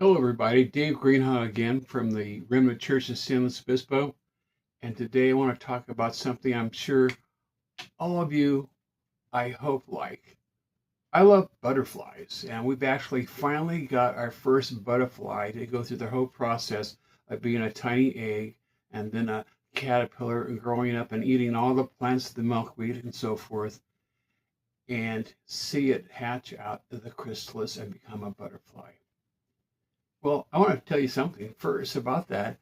Hello, everybody. Dave Greenhaw again from the Remnant Church in San Luis Obispo. And today I want to talk about something I'm sure all of you, I hope, like. I love butterflies, and we've actually finally got our first butterfly to go through the whole process of being a tiny egg and then a caterpillar and growing up and eating all the plants, the milkweed, and so forth, and see it hatch out of the chrysalis and become a butterfly. Well, I want to tell you something first about that.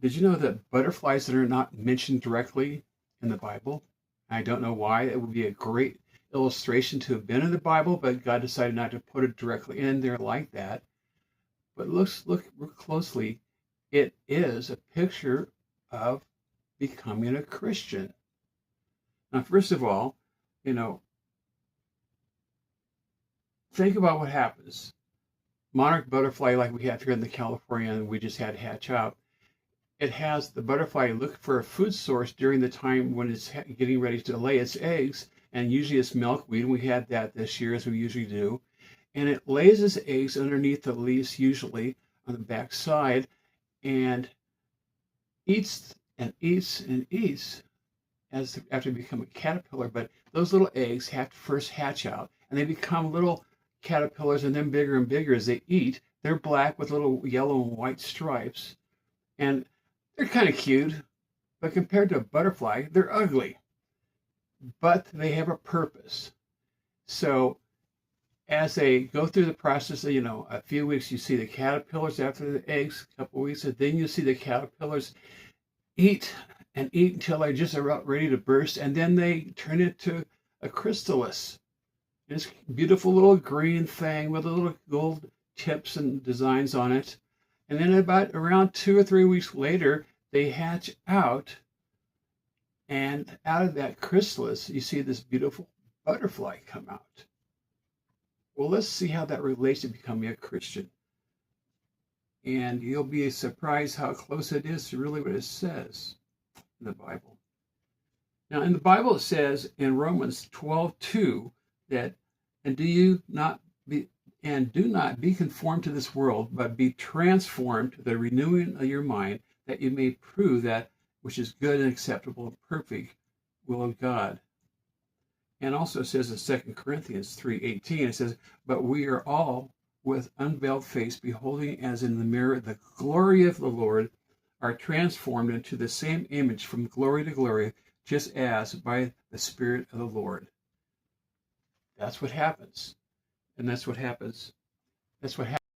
Did you know that butterflies that are not mentioned directly in the Bible? I don't know why. It would be a great illustration to have been in the Bible, but God decided not to put it directly in there like that. But look closely. It is a picture of becoming a Christian. Now, first of all, you know, think about what happens. Monarch butterfly, like we have here in the California, and we just had hatch out. It has the butterfly look for a food source during the time when it's getting ready to lay its eggs, and usually it's milkweed. And we had that this year, as we usually do. And it lays its eggs underneath the leaves, usually on the back side, and eats and eats and eats as after they become a caterpillar. But those little eggs have to first hatch out, and they become little caterpillars, and then bigger and bigger as they eat. They're black with little yellow and white stripes, and they're kind of cute, but compared to a butterfly, they're ugly. But they have a purpose. So as they go through the process, a few weeks, you see the caterpillars after the eggs, a couple of weeks, and then you see the caterpillars eat and eat until they're just about ready to burst, and then they turn into a chrysalis. This beautiful little green thing with little gold tips and designs on it. And then about around 2 or 3 weeks later, they hatch out. And out of that chrysalis, you see this beautiful butterfly come out. Well, let's see how that relates to becoming a Christian. And you'll be surprised how close it is to really what it says in the Bible. Now, in the Bible, it says in Romans 12:2 that, and do not be conformed to this world, but be transformed to the renewing of your mind, that you may prove that which is good and acceptable and perfect will of God. And also it says in 2 Corinthians 3:18, it says, but we are all with unveiled face, beholding as in the mirror the glory of the Lord, are transformed into the same image from glory to glory, just as by the Spirit of the Lord. That's what happens. And that's what happens. That's what happens.